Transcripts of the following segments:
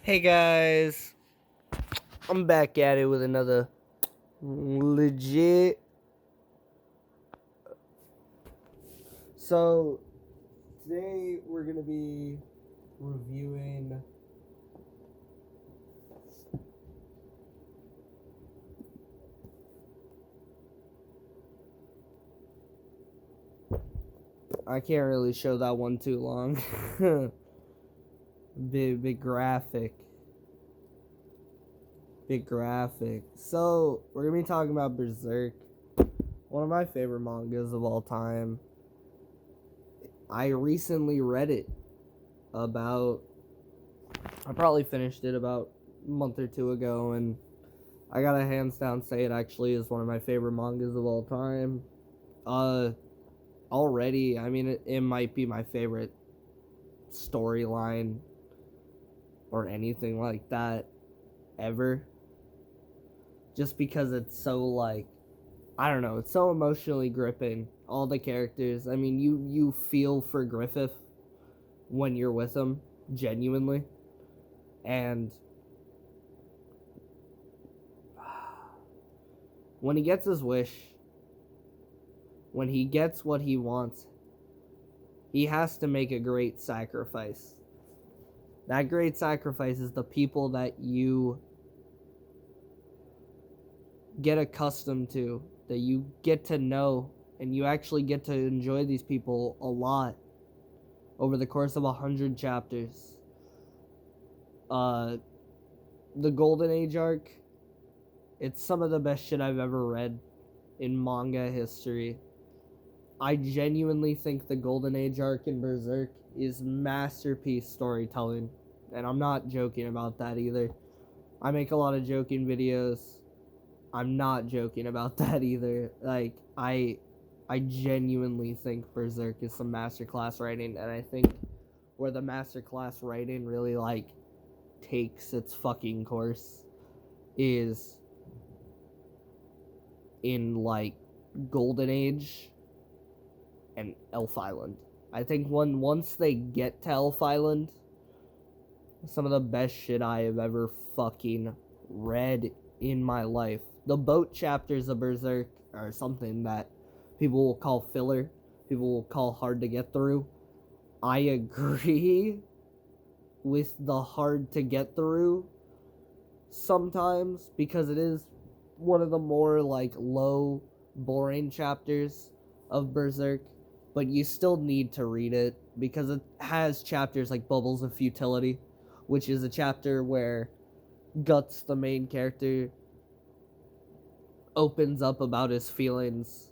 Hey guys, I'm back at it with another legit. So, today we're gonna be reviewing I can't really show that one too long. big graphic. Big graphic. So, we're gonna be talking about Berserk, one of my favorite mangas of all time. I recently read it I probably finished it about a month or two ago, and I gotta hands down say it actually is one of my favorite mangas of all time. Already, I mean, it might be my favorite storyline or anything like that ever. Just because it's so, like, I don't know, it's so emotionally gripping. All the characters, I mean, you feel for Griffith when you're with him, genuinely. And when he gets his wish, when he gets what he wants, he has to make a great sacrifice. That great sacrifice is the people that you get accustomed to, that you get to know, and you actually get to enjoy these people a lot over the course of 100 chapters. The Golden Age arc, it's some of the best shit I've ever read in manga history. I genuinely think the Golden Age arc in Berserk is masterpiece storytelling, and I'm not joking about that either. I make a lot of joking videos. I'm not joking about that either. Like, I genuinely think Berserk is some masterclass writing, and I think where the masterclass writing really, like, takes its fucking course is in, like, Golden Age and Elf Island. I think once they get to Elf Island, some of the best shit I have ever fucking read in my life. The boat chapters of Berserk are something that people will call filler, people will call hard to get through. I agree with the hard to get through sometimes, because it is one of the more, like, low, boring chapters of Berserk, but you still need to read it because it has chapters like Bubbles of Futility, which is a chapter where Guts, the main character, opens up about his feelings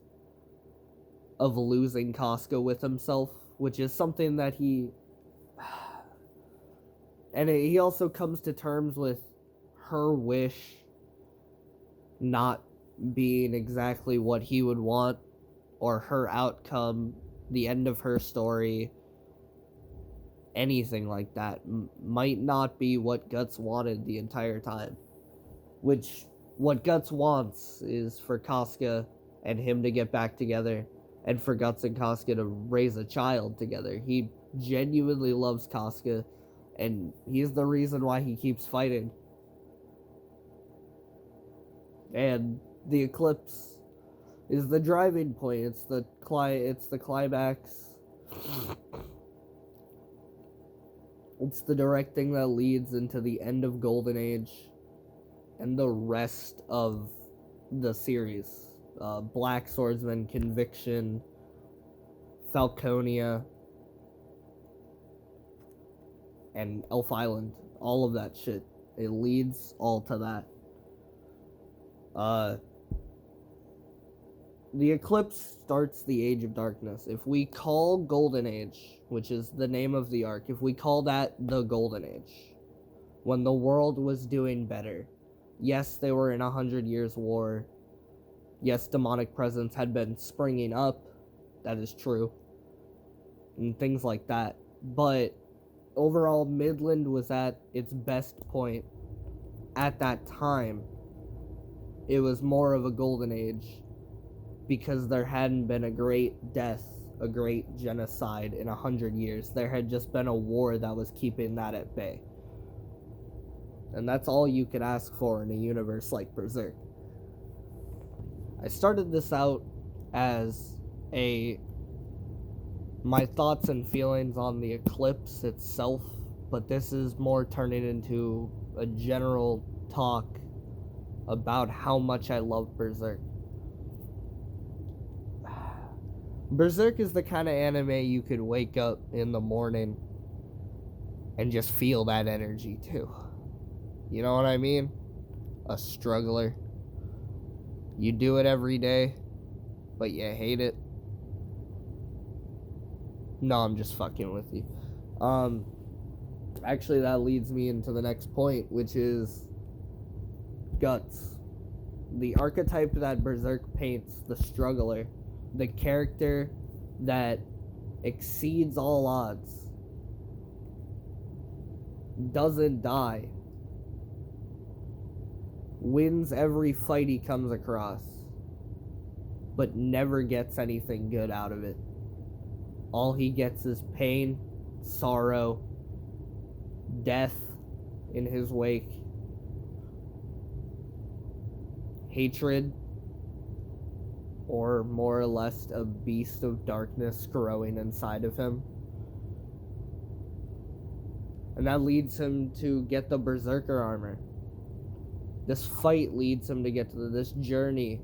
of losing Casca with himself, which is something that he also comes to terms with her wish not being exactly what he would want, or her outcome, the end of her story, anything like that, might not be what Guts wanted the entire time. Which, what Guts wants is for Casca and him to get back together, and for Guts and Casca to raise a child together. He genuinely loves Casca, and he's the reason why he keeps fighting. And the eclipse is the driving point. It's the climax. It's the direct thing that leads into the end of Golden Age and the rest of the series. Black Swordsman, Conviction, Falconia, and Elf Island. All of that shit. It leads all to that. The eclipse starts the Age of Darkness. If we call Golden Age, which is the name of the arc, if we call that the Golden Age, when the world was doing better, yes, they were in 100 Years' War. Yes, demonic presence had been springing up. That is true. And things like that. But overall, Midland was at its best point at that time. It was more of a golden age because there hadn't been a great death, a great genocide in 100 years. There had just been a war that was keeping that at bay. And that's all you could ask for in a universe like Berserk. I started this out as my thoughts and feelings on the eclipse itself, but this is more turning into a general talk about how much I love Berserk. Berserk is the kind of anime you could wake up in the morning and just feel that energy too. You know what I mean? A struggler. You do it every day, but you hate it. No, I'm just fucking with you. Actually, that leads me into the next point, which is Guts. The archetype that Berserk paints, the struggler, the character that exceeds all odds, doesn't die, wins every fight he comes across, but never gets anything good out of it. All he gets is pain, sorrow, death in his wake, hatred, or more or less a beast of darkness growing inside of him. And that leads him to get the Berserker armor. This fight leads him to get to this journey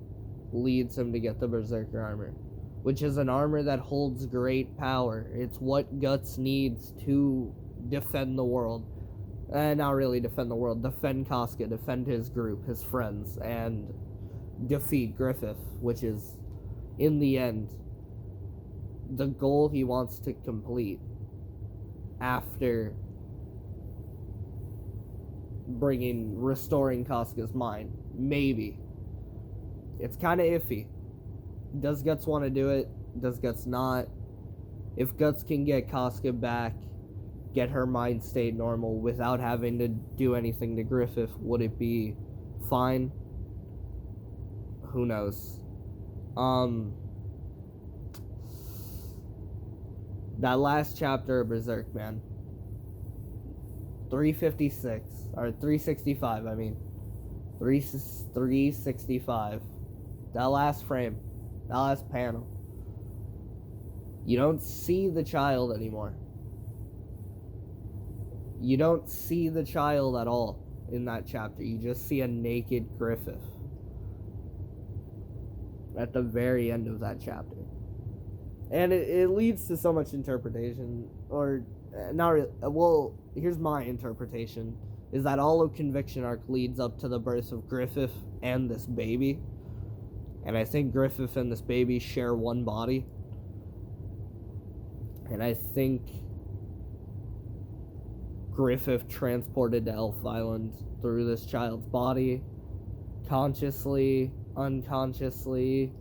leads him to get the Berserker armor, which is an armor that holds great power. It's what Guts needs to defend the world. Not really defend the world, defend Casca, defend his group, his friends, and defeat Griffith, which is, in the end, the goal he wants to complete after restoring Casca's mind. Maybe. It's kind of iffy. Does Guts want to do it? Does Guts not? If Guts can get Casca back, get her mind state normal without having to do anything to Griffith, would it be fine? Who knows? That last chapter of Berserk, man. 356, or 365, I mean. 365. That last frame. That last panel. You don't see the child anymore. You don't see the child at all in that chapter. You just see a naked Griffith at the very end of that chapter. And it leads to so much interpretation, or not really. Well, here's my interpretation, is that all of Conviction Arc leads up to the birth of Griffith and this baby. And I think Griffith and this baby share one body. And I think Griffith transported to Elf Island through this child's body, consciously, unconsciously.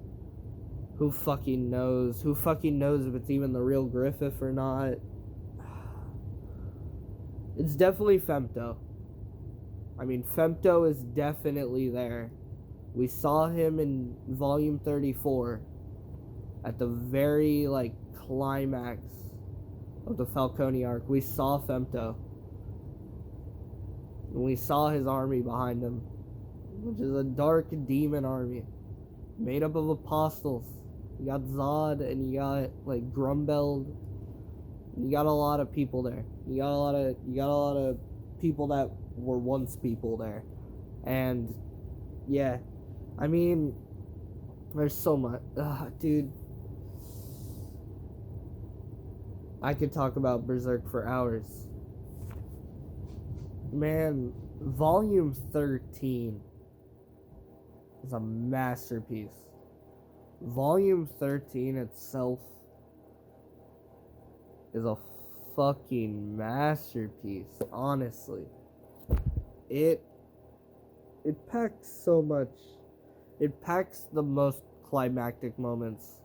Who fucking knows? Who fucking knows if it's even the real Griffith or not? It's definitely Femto. I mean, Femto is definitely there. We saw him in Volume 34 at the very, climax of the Falcone arc. We saw Femto. And we saw his army behind him, which is a dark demon army made up of apostles. You got Zod, and you got, Grumbeld. You got a lot of people there. You got a lot of people that were once people there. And, yeah. I mean, there's so much. Dude. I could talk about Berserk for hours. Man, Volume 13 is a masterpiece. Volume 13 itself is a fucking masterpiece, honestly. It packs so much. It packs the most climactic moments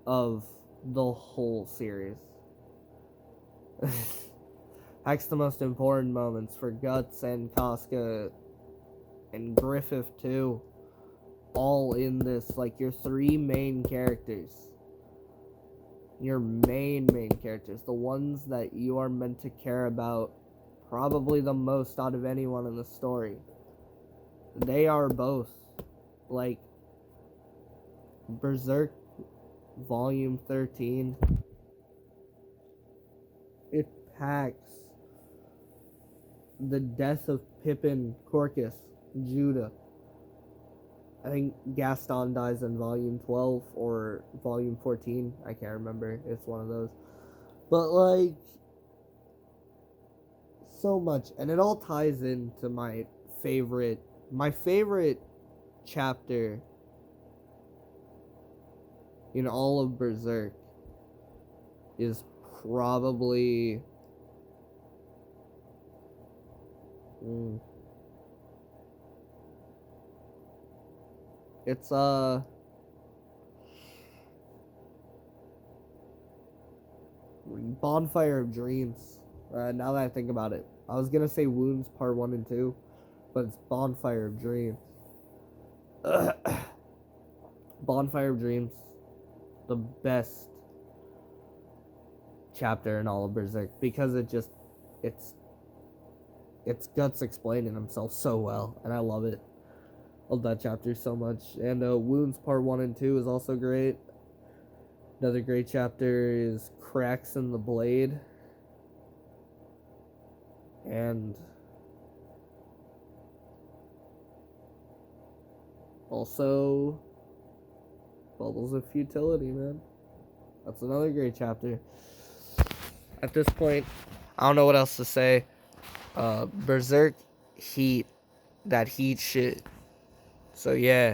of the whole series. Packs the most important moments for Guts and Casca and Griffith too. All in this, your three main characters. Your main characters. The ones that you are meant to care about probably the most out of anyone in the story. They are both, like, Berserk Volume 13. It packs the death of Pippin, Corcus, Judah. I think Gaston dies in Volume 12 or Volume 14. I can't remember. It's one of those. But, like, so much. And it all ties into my favorite chapter in all of Berserk is probably it's Bonfire of Dreams. Now that I think about it, I was gonna say Wounds Part 1 and 2, but it's Bonfire of Dreams. Bonfire of Dreams, the best chapter in all of Berserk, because it's Guts explaining himself so well, and I love it. Love that chapter so much. And Wounds Part 1 and 2 is also great. Another great chapter is Cracks in the Blade. And also Bubbles of Futility, man. That's another great chapter. At this point, I don't know what else to say. Berserk heat. That heat shit. So yeah,